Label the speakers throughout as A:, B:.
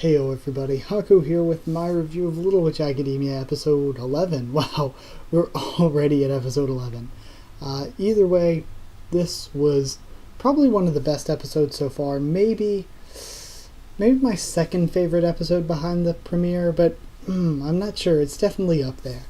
A: Heyo everybody, Haku here with my review of Little Witch Academia episode 11. Wow, we're already at episode 11. Either way, this was probably one of the best episodes so far. Maybe my second favorite episode behind the premiere, but I'm not sure. It's definitely up there.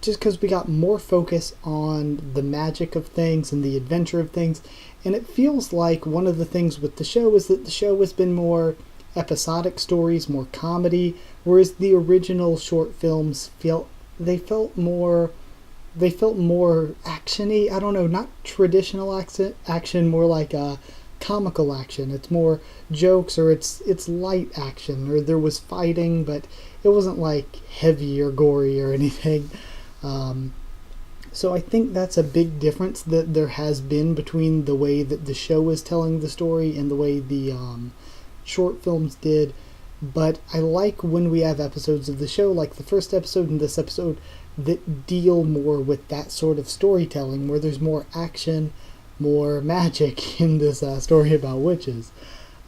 A: Just because we got more focus on the magic of things and the adventure of things, and it feels like one of the things with the show is that the show has been more episodic stories, more comedy, whereas the original short films felt more actiony. I don't know, not traditional action, more like a comical action. It's more jokes, or it's light action, or there was fighting, but it wasn't like heavy or gory or anything. So I think that's a big difference that there has been between the way that the show is telling the story and the way the short films did. But I like when we have episodes of the show, like the first episode and this episode, that deal more with that sort of storytelling, where there's more action, more magic in this story about witches.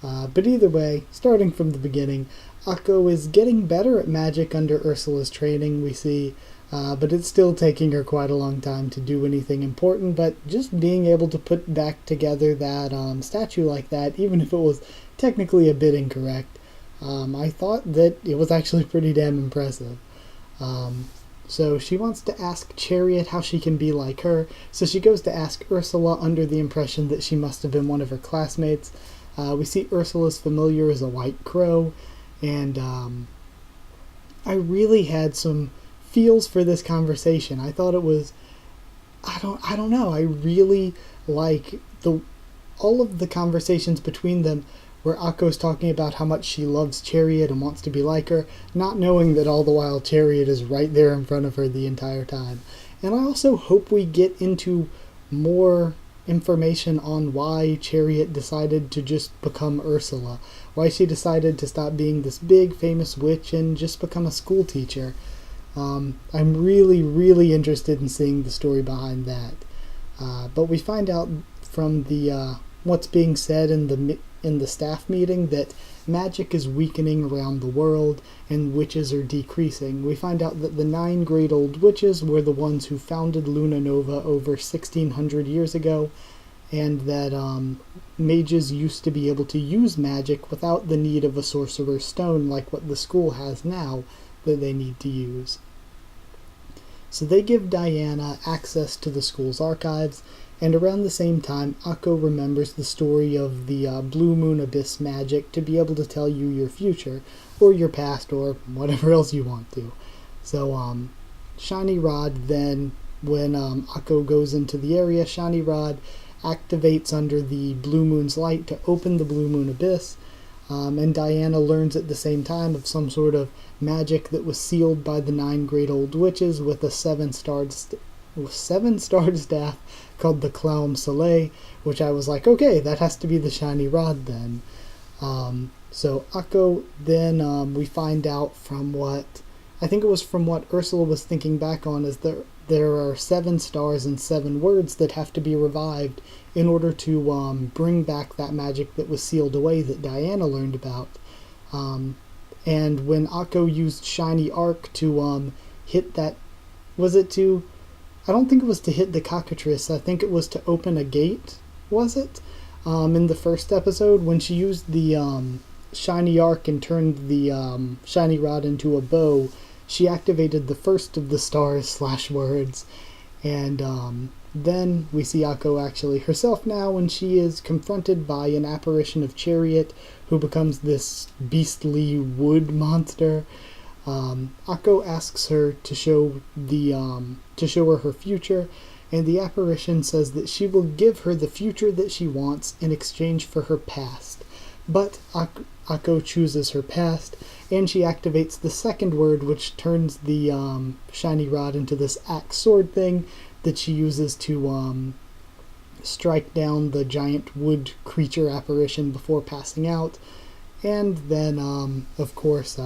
A: But either way, starting from the beginning, Akko is getting better at magic under Ursula's training, we see, but it's still taking her quite a long time to do anything important, but just being able to put back together that statue like that, even if it was technically a bit incorrect, I thought that it was actually pretty damn impressive. So she wants to ask Chariot how she can be like her, so she goes to ask Ursula under the impression that she must have been one of her classmates. We see Ursula's familiar as a white crow, and I really had some feels for this conversation. I thought it was, I don't know, I really like all of the conversations between them where Akko's talking about how much she loves Chariot and wants to be like her, not knowing that all the while Chariot is right there in front of her the entire time. And I also hope we get into more information on why Chariot decided to just become Ursula, why she decided to stop being this big famous witch and just become a school teacher. I'm really interested in seeing the story behind that. But we find out from the what's being said in the staff meeting that magic is weakening around the world and witches are decreasing. We find out that the 9 great old witches were the ones who founded Luna Nova over 1600 years ago, and that mages used to be able to use magic without the need of a sorcerer's stone like what the school has now that they need to use. So they give Diana access to the school's archives, and around the same time, Akko remembers the story of the Blue Moon Abyss magic to be able to tell you your future, or your past, or whatever else you want to. So, Shiny Rod then, when Akko goes into the area, Shiny Rod activates under the Blue Moon's light to open the Blue Moon Abyss, and Diana learns at the same time of some sort of magic that was sealed by the 9 great old witches with a 7-starred staff called the Claiomh Solais, which I was like, okay, that has to be the Shiny Rod then. So Akko then, we find out from what Ursula was thinking back on, is there are 7 stars and 7 words that have to be revived in order to bring back that magic that was sealed away that Diana learned about. And when Akko used Shiny Arc to hit that, I don't think it was to hit the cockatrice, I think it was to open a gate, was it? In the first episode, when she used the Shiny Arc and turned the Shiny Rod into a bow, she activated the first of the stars / words, and then we see Akko actually herself now when she is confronted by an apparition of Chariot, who becomes this beastly wood monster. Akko asks her to show her her future, and the apparition says that she will give her the future that she wants in exchange for her past. But Akko chooses her past, and she activates the second word, which turns the Shiny Rod into this axe sword thing that she uses to strike down the giant wood creature apparition before passing out. And then, of course,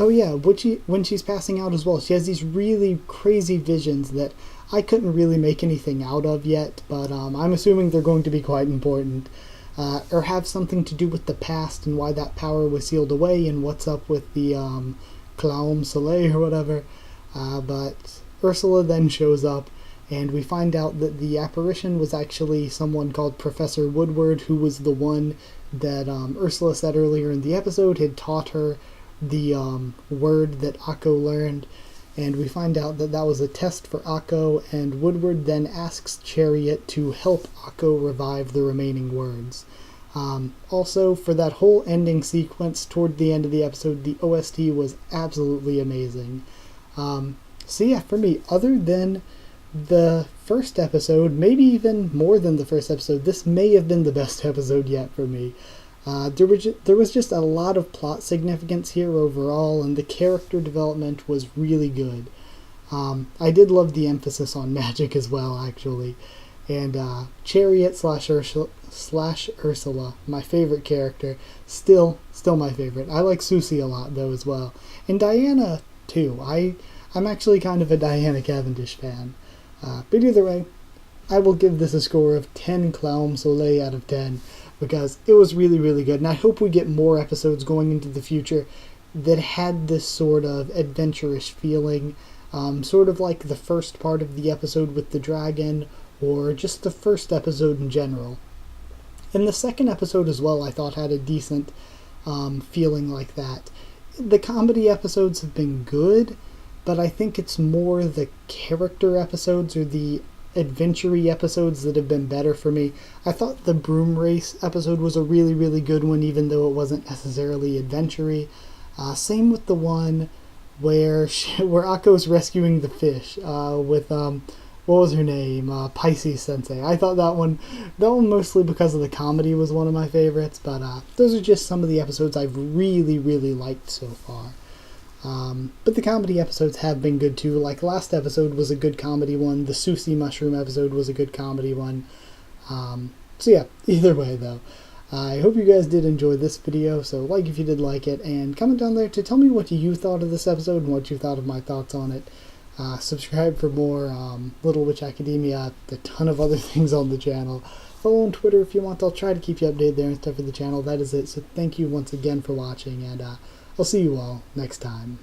A: oh yeah, when she's passing out as well, she has these really crazy visions that I couldn't really make anything out of yet, but I'm assuming they're going to be quite important. or have something to do with the past and why that power was sealed away and what's up with the Claiomh Solais or whatever. But Ursula then shows up, and we find out that the apparition was actually someone called Professor Woodward, who was the one that Ursula said earlier in the episode had taught her the word that Akko learned. And we find out that that was a test for Akko, and Woodward then asks Chariot to help Akko revive the remaining words. Also, for that whole ending sequence toward the end of the episode, the OST was absolutely amazing. So yeah, for me, other than the first episode, maybe even more than the first episode, this may have been the best episode yet for me. There was just a lot of plot significance here overall, and the character development was really good. I did love the emphasis on magic as well, actually. And Chariot slash Ursula, my favorite character, still my favorite. I like Susie a lot, though, as well. And Diana, too. I'm actually kind of a Diana Cavendish fan. But either way, I will give this a score of 10 Claiomh Solais out of 10, because it was really, really good. And I hope we get more episodes going into the future that had this sort of adventurous feeling, sort of like the first part of the episode with the dragon, or just the first episode in general. And the second episode as well, I thought, had a decent feeling like that. The comedy episodes have been good, but I think it's more the character episodes or the adventure-y episodes that have been better for me. I thought the broom race episode was a really, really good one, even though it wasn't necessarily adventure-y. Same with the one where Akko's rescuing the fish with what was her name? Pisces Sensei. I thought that one mostly because of the comedy was one of my favorites, but those are just some of the episodes I've really, really liked so far. But the comedy episodes have been good too. Like last episode was a good comedy one. The Susie Mushroom episode was a good comedy one. So yeah, either way though. I hope you guys did enjoy this video, so like if you did like it, and comment down there to tell me what you thought of this episode and what you thought of my thoughts on it. Subscribe for more Little Witch Academia, a ton of other things on the channel. Follow on Twitter if you want. I'll try to keep you updated there and stuff for the channel. That is it. So thank you once again for watching, and I'll see you all next time.